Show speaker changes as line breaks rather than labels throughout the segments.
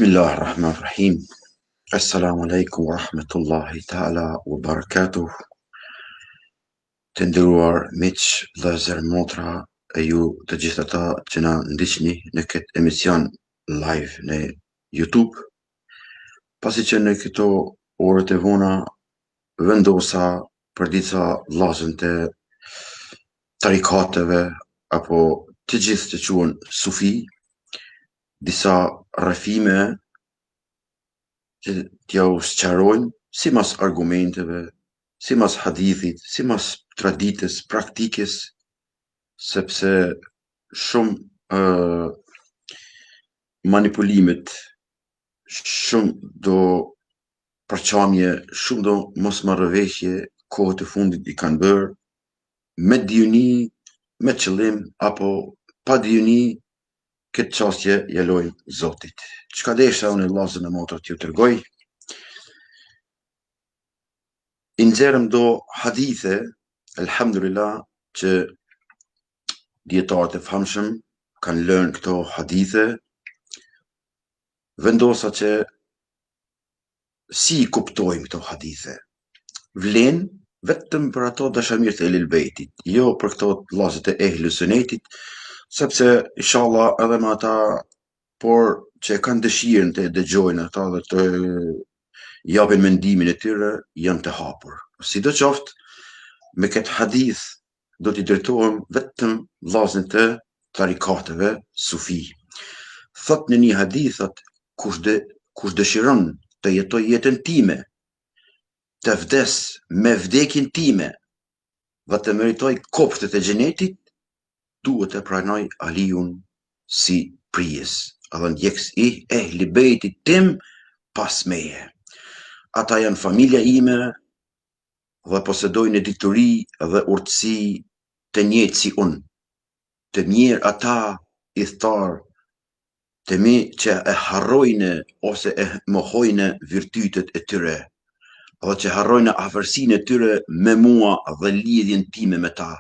بسم الله الرحمن الرحيم. السلام عليكم ورحمة الله تعالى وبركاته. Të nderuar miq, vëllezër, motra e ju të gjithë ata që na ndiqni në këtë emision live në YouTube, pasi që në këto orët e vona vendosa për disa vllazën të tarikateve apo të gjithë që quhen sufi, disa rrëfime që t'ja u sqarojnë simas argumenteve, simas hadithit, simas traditës, praktikës, sepse shumë manipulimet, shumë do përqamje, shumë do mosmarrëveshje kohët e fundit i kanë bërë me dijuni, me qëllim apo pa dijuni. Këtë çështje ja loj Zotit. Çka desha unë vllazën e motra t'ju tregoj, i nxjerrëm do hadithe, elhamdulillah, që dietarët e famshëm kanë lënë këto hadithe, vendosa që si i kuptojmë këto hadithe. Vlen vetëm për ato dashamirët e Ehlul Bejtit, jo për këto vllazët e Ehlus Sunetit, sepse inshallah edhe me ata por që kanë dëshirën të dëgjojnë ata dhe të japin mendimin e tyre, janë të hapur. Sidoqoftë, me këtë hadith do t'i drejtohem vetëm vllazërit të tarikateve sufi. Thot në një hadith, thot, kush dëshiron të jetoj jetën time, të vdes me vdekjen time dhe të meritoj kopshtet e xhenetit, duhet të pranoj Aliun si prijes, edhe ndjekës i Ehli Bejtit tim pas meje. Ata janë familja ime dhe posedojnë dituri dhe urtësi të njëjtë si unë. Të mirë ata i thtar të mi që e harrojnë ose e mohojnë virtytet e tyre, dhe që harrojnë afërsinë e tyre me mua dhe lidhjen time me ta.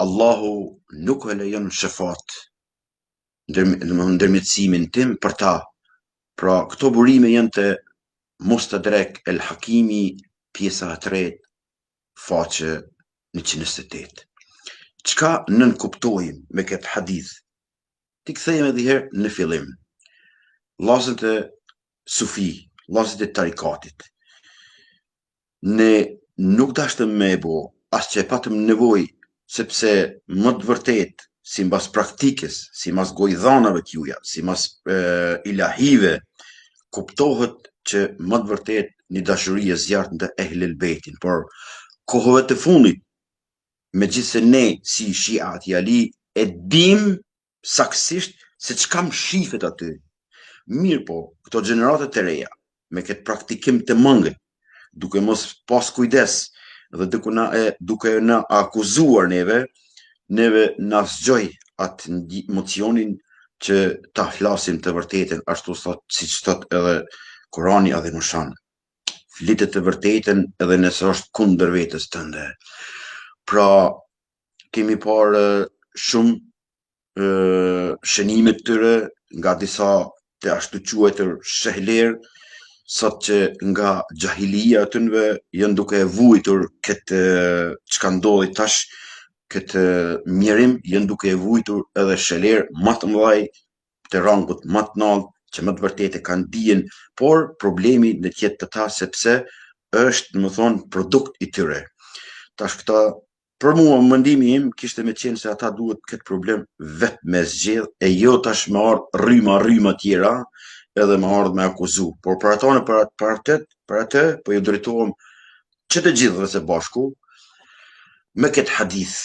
Allahu nuk e lejon shefat, ndërmjetësimin tim për ta. Pra, këto burime janë të Mustadrak el Hakimi, pjesa e tretë, faqe 128. Çka nën kuptojmë me këtë hadith? Ti kthehemi edhe herë në fillim. Vllazët e sufi, vllazët e tarikatit. Ne nuk dashtëm me e bo, as që e patëm nevojë, sepse më të vërtet, si mbas praktikës, si mbas gojdhanave t'juja, si mbas ilahive, kuptohet që më të vërtet një dashuri e zjarrt ndaj Ehlul Bejtin, por kohëve të fundit, megjithse ne si shiat i Ali e dim saktësisht se çka shifet aty. Mirë po, këto gjeneratat e reja, me këtë praktikim të mangët, duke mos pas kujdes dhe duke na akuzuar neve na zgjoj atë emocionin që ta flasim të vërtetën, ashtu siç thot edhe Kurani edhe në shan. Flitet të vërtetën edhe nëse është kundër vetes tënde. Pra, kemi parë shumë shënime të tyre nga disa të ashtu quajtur shehler, sot që nga xhahilia tënve janë duke e vujtur këtë çka ndodhi tash, këtë mjerim, janë duke e vujtur edhe shehler më të mëdhaj të rangut më të lartë, që më të vërtetë kanë dijen, por problemi në tjetë të ta, sepse është, më thonë, produkt i tyre. Tash këta, për mua, mendimi im, kishte me qenë se ata duhet këtë problem vetë me zgjedh, e jo tash me ardhë rryma tjera, edhe me ardhë me akuzu. Por për atë, po ju drejtohem që të gjithëve së bashku, me këtë hadith,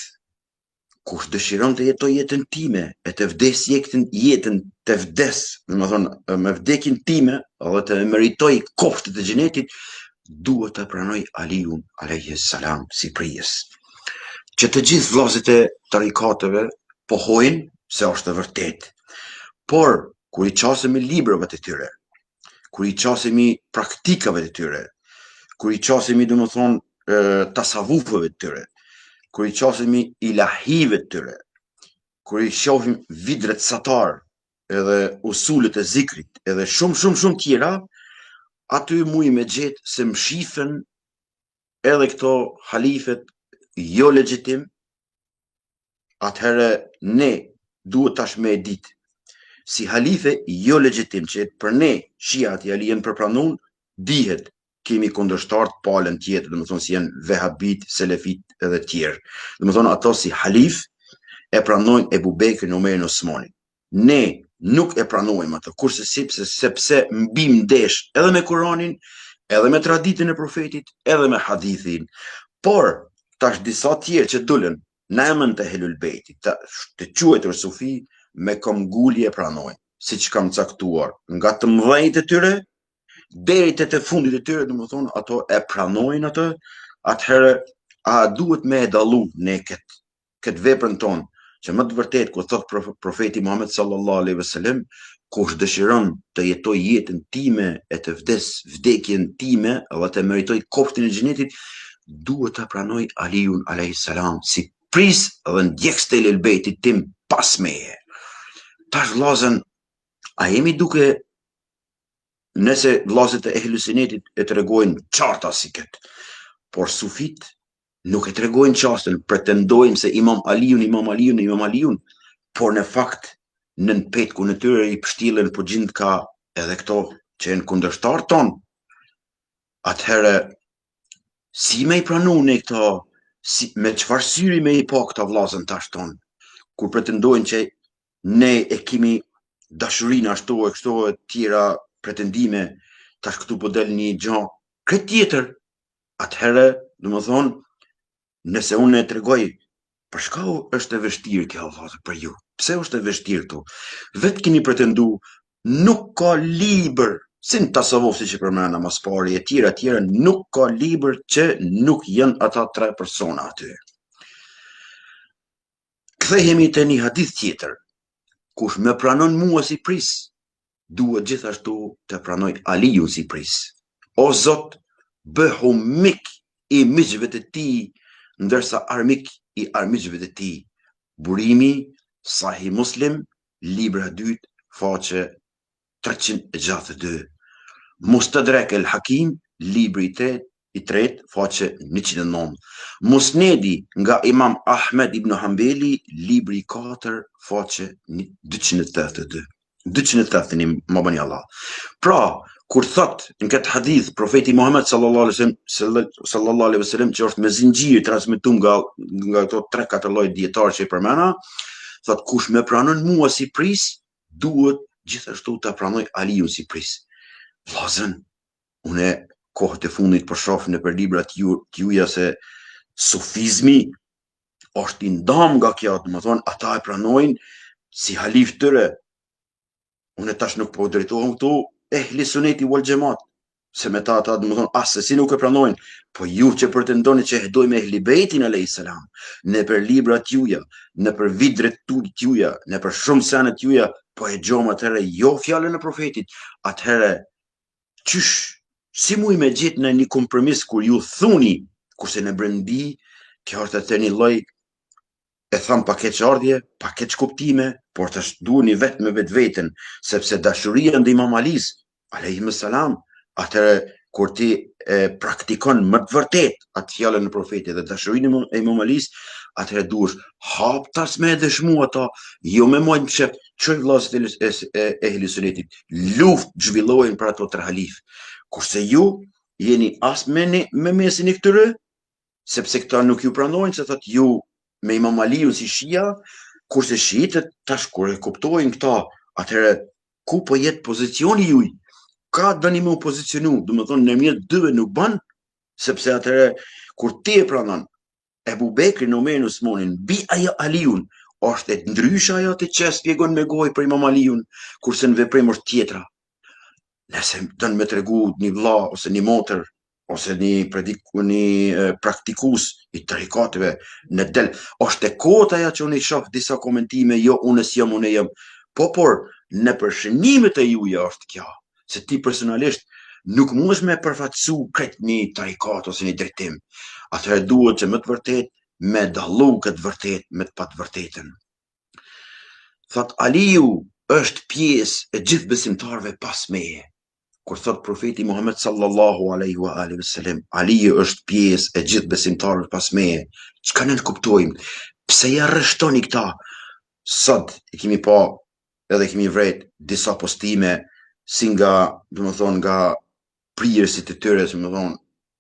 kush dëshiron të jetoj jetën time, e të vdes jetën të vdes, me thonë, me vdekjen time, dhe të meritoj kopshtet e xhenetit, duhet të pranoj Aliun alayhis salam si prijes. Që të gjithë vllazët e tarikateve pohojnë se është e vërtetë. Por kur i qasemi librave të tyre, kur i qasemi praktikave të tyre, kur i qasemi, domethënë, tasavvufeve të tyre, kur i qasemi ilahive të tyre, kur i shohim vidret satar, edhe usulet e zikrit, edhe shumë tjera, aty muj me gjetë se më shifen edhe këto halifet jo legjitim, atëherë ne duhet tash me e ditë si halife jo legjitim që për ne shiat i janë përpranun, dihet kemi kundërshtar të palën tjetër, domethënë si janë vehabit, selefit edhe tjerë. Domethënë ato si halif e pranojnë Ebu Bekrin, Omerin, Osmanin. Ne nuk e pranojmë ato, kurse sepse mbi mdesh edhe me Kuranin, edhe me traditën e profetit, edhe me hadithin. Por tash disa tjerë që dulen në emën të Ehlul Bejtit, të quajtur sufi, me këmbgulje pranojnë, siç kam caktuar, nga të mëdhenjtë e tyre deri te të fundit e tyre, domethënë ato e pranojnë atë, atëherë a duhet me e dallu ne këtë veprën tonë, që më të vërtet ku thot profeti Muhammed sallallahu alaihi wasallam, kush dëshiron të jetoj jetën time e të vdekjen time dhe të meritoj kopshtin e xhenetit, duhet ta pranoj Aliun alayhis salam si pris dhe ndjekës të Ehlul Bejtit tim pas meje. Tash vllazën, a jemi duke, nëse vllazët e Ehlus Sunetit e tregojnë qarta si këtë, por sufit nuk e tregojnë qartën, pretendojnë se Imam Aliun, por në fakt nën petkun e tyre i pështillen po gjithë edhe këto që janë kundërshtar ton. Atëherë si me i pranu ne këto, me çfarë syri me i pa këta vllazën tash ton, kur pretendojnë që ne e kemi dashurinë ashtu e kështu e tjera pretendime, tash këtu po del një gjë krejt tjetër. Atëherë, domethënë, nëse unë e tregoj, për shka është e vështirë kjo vllazë për ju? Pse është e vështirë këtu? Vetë keni pretendu, nuk ka libër, si në tasavvuf siç e përmenda mas pari e tjera, nuk ka libër që nuk janë ata tre persona aty. Kthehemi te një hadith tjetër. Kush me pranon mua si pris, duhet gjithashtu të pranoj Aliun si pris. O Zot, bëhu mik i miqve të ti, ndërsa armik i armiqve të ti. Burimi, Sahih Muslim, libra 2, faqe 362. Mustadrak el-Hakim, libri i 3, faqe 109. Musnedi nga Imam Ahmed ibn Hanbeli, libri 4, faqe 282. 281, më bëni Allah. Pra, kur thot në këtë hadith profeti Muhammed sallallahu alaihi wasallam që është me zinxhir transmetuar nga ato 3-4 lloj dietar që i përmena, thot kush me pranon mua si pris, duhet gjithashtu ta pranoj Aliun si pris. Vllazën, unë kohët e fundit po shoh në për librat juja se sufizmi është i ndam nga kjo, domethënë ata e pranojnë si halif tyre. Unë tash nuk po drejtohem këtu ehli suneti wal xhamat, se me ta ata domethënë asë si nuk e pranojnë, po ju që pretendoni që e dojmë Ehli Bejtin alayhis salam, në për librat juja, në për vidret juja, në për shumë senet juja, po e gjom atëherë jo fjalën e profetit, atëherë qysh, si muj me gjetë në një kompromis kur ju thuni, kurse në brendi, kjo është atë një lloj, e tham pa keq ardhje, pa keq kuptime, por të duheni vetë me vetveten, sepse dashuria ndaj Imam Alis, alayhis salam, atëherë kur ti praktikon më të vërtet atë fjalën e profetit dhe dashurinë e Imam Alis, atëherë duhesh haptas me dëshmu ata, jo me mojnë pshep, çoj vllazët e Ehli Sunetit, luftë zhvillohen për ato tre halif. Kurse ju jeni as me mesin e këtyre, sepse këta nuk ju pranojnë, se thot ju me Imam Aliun si shia, kurse shiitët tash kur e kuptojnë këta, atëherë ku po jetë pozicioni juj? Ka dëni me u pozicionu, domethënë në mjet dyve nuk bën, sepse atëherë kur ti e pranon Ebu Bekrin, Omerin, Osmanin, bi ajo Aliun, është e ndryshe ajo ti që shpjegon me gojë për Imam Aliun, kurse në veprim është tjetra. Nëse dënë me tregu një vlla ose një motër ose një praktikus i tarikateve në del, është e kota ajo që unë i shoh disa komentime, jo unë s'jam, unë jam, por në përshënimet e juja është kjo, se ti personalisht nuk mundesh me përfaqësu krejt një tarikat ose një drejtim. Atëherë duhet që më të vërtet me dallu këtë vërtet me të patë vërtetën. Thot Aliu është pjesë e gjithë besimtarëve pas meje. Kur thot profeti Muhammed sallallahu alaihi wa alihi wasallam, Ali është pjesë e gjithë besimtarëve pas meje. Çka ne kuptojmë? Pse ja rreshtoni këta? Sot e kemi pa edhe kemi vret disa postime si nga, domethënë nga prirësit e tyre, domethënë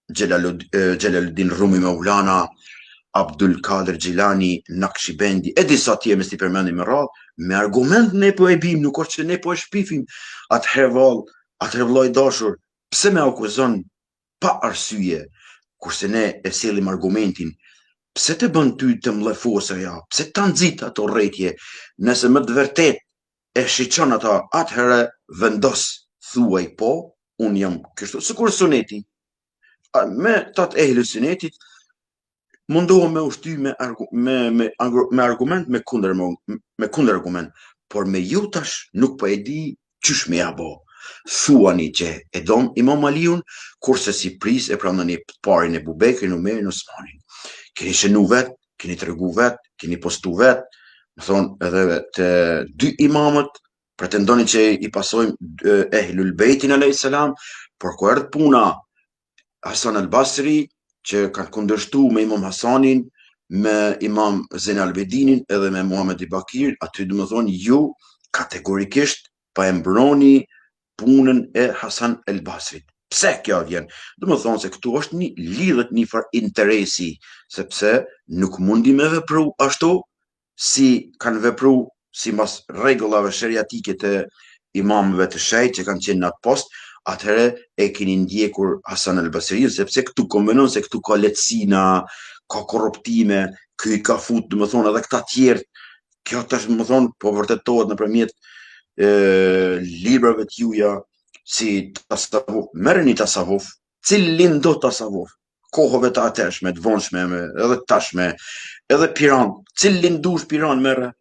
Xhelaluddin Rumi Maulana, Abdul Kader Gjilani, Nakshibendi, e disa tjerë me si përmendim me radhë, me argument ne po e bim, nuk është që ne po e shpifim. Atëherë vallë, atëherë vllai dashur, pse me akuzon pa arsye, kurse ne e sjellim argumentin? Pse të bën ty të mlefosa ja? Pse ta nxit ato rretje? Nëse më të vërtet e shiqon ata, atëherë vendos, thuaj po, unë jam kështu, sikur suneti. Me tat e sunetit mundohem me ushty me argument me kundër argument, por me ju tash nuk po e di qysh me ja bo. Thuani që e dom Imam Aliun, kurse si pris e pranoni parin e Bubekrin, Umerin, Osmanin. Keni shënu vet, keni tregu vet, keni postu vet, më thonë edhe të dy imamët, pretendoni që i pasojmë Ehlul Bejtin alayhis salam, por ku erdh puna Hasan al-Basri, që kanë kundërshtu me Imam Hasanin, me Imam Zen al-Abidinin edhe me Muhammed i Bakir, aty do të thonë ju kategorikisht pa e mbroni punën e Hasan al-Basrit. Pse kjo vjen? Do të thonë se këtu është lidhet një far interesi, sepse nuk mundi me vepru ashtu si kanë vepru sipas rregullave sheriatike të imamëve të shejt që kanë qenë në atë post. Atëherë e keni ndjekur Hasan al-Basriun, sepse këtu konvenon se këtu ka lehtësina, ka korruptime, ky i ka fut, domethënë edhe këta tjerë. Kjo tash domethënë po vërtetohet nëpërmjet librave të juaja si tasavvuf. Merrni tasavvuf, cilin do tasavvuf? Kohëve të atërshme, të vonshme, edhe tashme, edhe Piran, cilin dush Piran merre?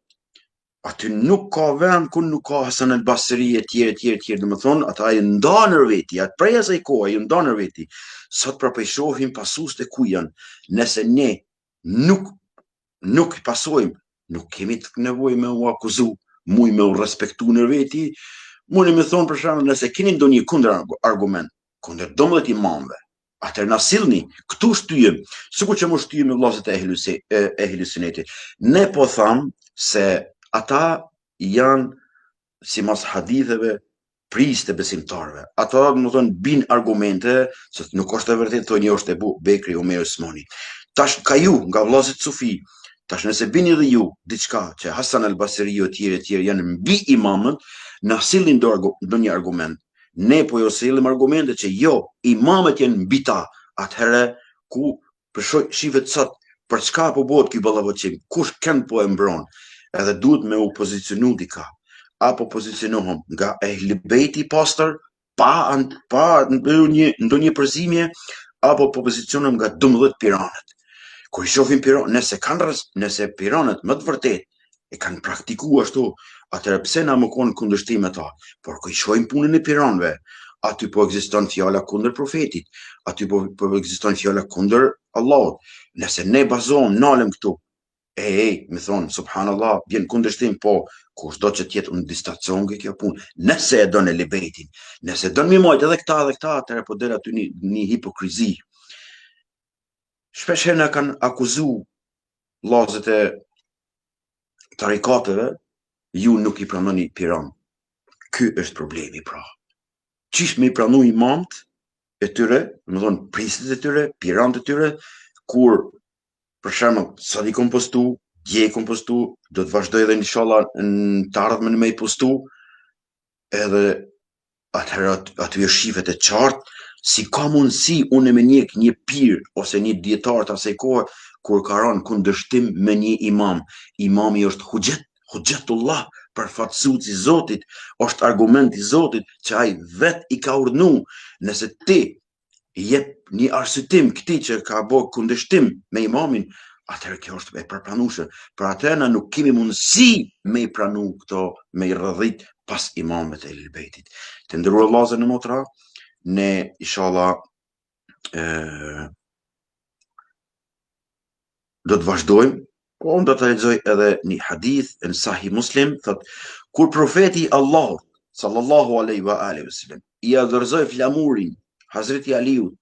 Aty nuk ka vend ku nuk ka Hasan al-Basri e tjerë, domethënë ata i ndanër veti, atë prej asaj kohe i ndanër veti. Sot prapë i shohim pasues të ku janë. Nëse ne nuk i pasojmë, nuk kemi nevojë me u akuzu, muj me u respektu në veti, mundi me thonë për shembull nëse keni ndonjë kundër argument, kundër 12 imamëve, atëherë na sillni, këtu shtyjem, sikur që mos shtyjem me vllazët e Ehlus Sunetit. Ne po tham se ata janë, sipas haditheve, pris të besimtarve. Ata më thonë bin argumente, se nuk është e vërtet, thonë është e Bekri, Umeri, Osmani. Tash ka ju, nga vllazët sufi, tash nëse bini dhe ju diçka që Hasan al-Basri o tjerë janë mbi imamët, na sillin ndonjë argument. Ne po jo sillim argumente që jo, imamët janë mbi ta. Atëherë ku shifet sot për çka po bëhet ky ballavoçim? Kush kënd po e mbron? Edhe duhet me u pozicionu dika. Apo pozicionohem nga Ehli Bejti pastër, pa ndonjë përzimje, apo po pozicionohem nga 12 piranët. Kur i shohim piranët, nëse piranët më të vërtet e kanë praktikuar ashtu, atëherë pse na më kanë kundërshtim me ta? Por kur i shohim punën e piranëve, aty po ekziston fjala kundër profetit, aty po ekziston fjala kundër Allahut. Nëse ne bazohem, nalem këtu, me thonë, subhanallah, vjen kundërshtim, po, kush do që tjetë unë distancion nga kjo punë, nëse e do në libetin, nëse do në mi mojt edhe këta, atëherë po del aty një hipokrizi. Shpesh herë na kanë akuzu vllazët e tarikateve, ju nuk i pranoni Piran. Ky është problemi, pra. Qish me i pranu imamët e tyre, më thonë, prisit e tyre, piranët e tyre, kur për shembull, sa di kom postu, dje kom postu, do të vazhdoj edhe inshallah në të ardhmen me i postu, edhe atëherë aty e shifet e qartë, si ka mundësi unë me një pir ose një dietar të asaj kohe kur ka rënë kundërshtim me një imam. Imami është Hujjatullah, përfaqësuesi i Zotit, është argument i Zotit që ai vet i ka urdhënuar. Nëse ti jep një arsyetim këtij që ka bërë kundërshtim me imamin, atëherë kjo është e përplanueshme. Për atë na nuk kemi mundësi me i pranu këto, me i rrëdhit pas imamëve të Ehlul Bejtit. Të nderuar vëllezër në motra, ne inshallah do të vazhdojmë Po unë do të lexoj edhe një hadith në Sahih Muslim, thot kur profeti Allahut sallallahu alaihi wa alihi wasallam i adhurzoi flamurin Hazreti Aliut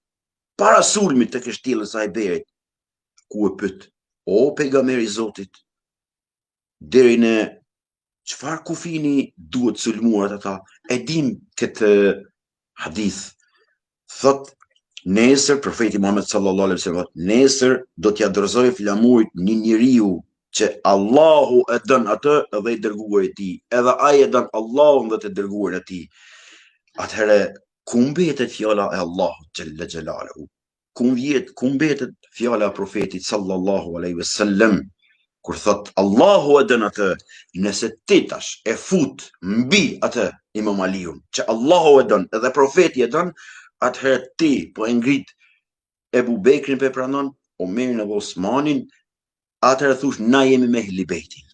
para sulmit të kështjellës së Ajberit, ku e pyet: "O pejgamberi i Zotit, deri në çfarë kufini duhet sulmuar ata?" E dim këtë hadith. Thot nesër profeti Muhammed sallallahu alaihi wasallam, nesër do t'ia dorëzoj flamurit një njeriu që Allahu e dën atë dhe i dërguari i tij, edhe ai e dën Allahun dhe të dërguarin e tij. Atëherë ku mbetet fjala e Allahut xhalla xhelaluhu? Ku mbetet fjala e profetit sallallahu alaihi wasallam kur thot Allahu e dën atë, nëse ti tash e fut mbi atë Imam Aliun që Allahu e dën edhe profeti e dën, atëherë ti po e ngrit Ebu Bekrin pe pranon, Omerin edhe Osmanin, atëherë thush na jemi me Ehli Bejtin.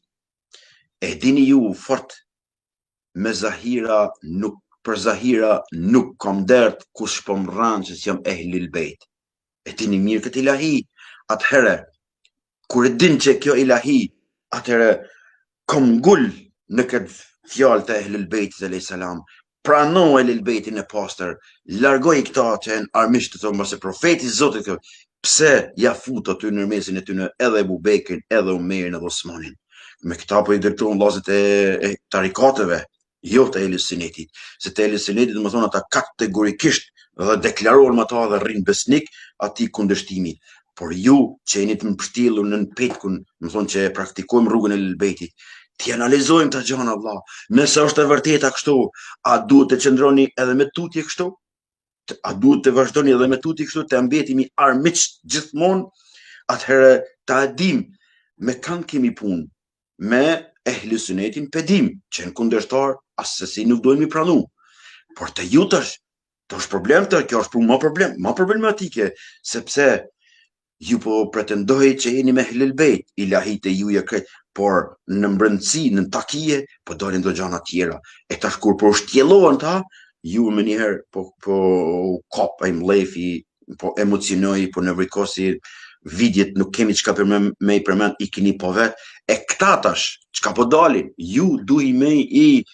E dini ju fort me Zahira nuk për Zahira nuk kam dert kush po mran që jam Ehli Bejt. E dini mirë këtë ilahi. Atëherë kur e din që kjo ilahi, atëherë kom ngul në këtë fjalë të Ehlul Bejtit alayhis salam, pranoj Ehlul Bejtin e pastër, largoj këta që janë armiqtë të mbase profeti i Zotit, pse ja fut aty në mesin e tyre edhe Ebu Bekrin, edhe Omerin, edhe Osmanin. Me këta po i drejtohen vllazët e tarikateve, jo të Ehlus Sunnetit. Se të Ehlus Sunnetit do të thonë ata kategorikisht dhe deklarohen me ata dhe rrin besnik atij kundërshtimi. Por ju që jeni të mbështjellur në petkun, më thonë që praktikojmë rrugën e Ehlul Bejtit, ti analizojmë të gjana vlla. Nëse është e vërteta kështu, a duhet të qëndroni edhe me tutje kështu? A duhet të vazhdoni edhe me tutje kështu, të mbetemi armiq gjithmonë? Atëherë ta dim me kanë kemi punë, me Ehlus Sunnetin pedim që në kundërshtar asesi nuk dojmë i pranu. Por të ju tash, të është problem të, kjo është ma problematike, sepse ju po pretendoj që jeni me Ehlul Bejt, ilahit e juja kretë, por në mbrëndësi, në takije, po dalin do gjana tjera. E tash kur po shtjellohen ta, ju me njëherë po kap e mlefi, po emocionoj, po nevrikosi, vidjet nuk kemi çka për me i përmend, i keni po vetë, e këta tash, çka po dalin, ju duhi me i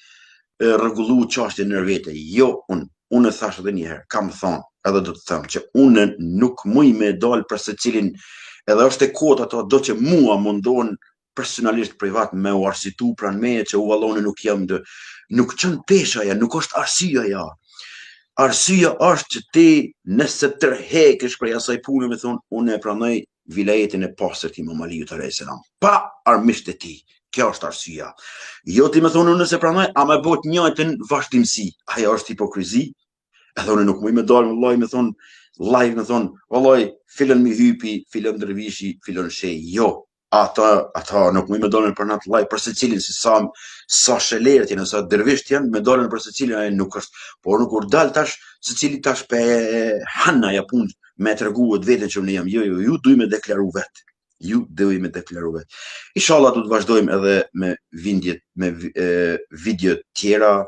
rregullu çështjen në vete, jo unë e thash edhe njëherë, kam thonë, edhe do të them që unë nuk muj me dal për secilin, edhe është e kot ato do që mua mundon personalisht privat me u arsitu pranë meje që u vallone nuk jam nuk qënë peshaja, nuk është arsyeja. Arsyeja është që ti nëse tërhekesh prej asaj pune me thonë unë e pranoj vilajetin e pastërt Imam Aliut alayhis salam, pa armiqtë e tij. Kjo është arsyeja. Jo ti më thonë unë nëse pranoj, a më bëhet njëjtën vazhdimsi. Ajo është hipokrizi. Edhe unë nuk muj me dalë vallai me thonë live me thonë vallai filën mi hypi, filën ndërvishi, filën shej. Jo. Ata nuk muj me dalën për natë live për secilin si sa shelerët janë, sa dërvisht janë, me dalën për secilin ai nuk është. Por nuk kur dal tash secili tash pe hanna ja punë me tregu vetën që unë jam. Jo, ju duj me deklaru vetë. Ju duj me deklaru vetë. Inshallah do të vazhdojmë edhe me video tjera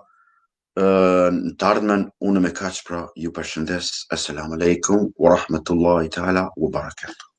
në të ardhmen. Unë me kaq pra ju përshëndes. Assalamu alaikum wa rahmatullahi ta'ala wa barakatuh.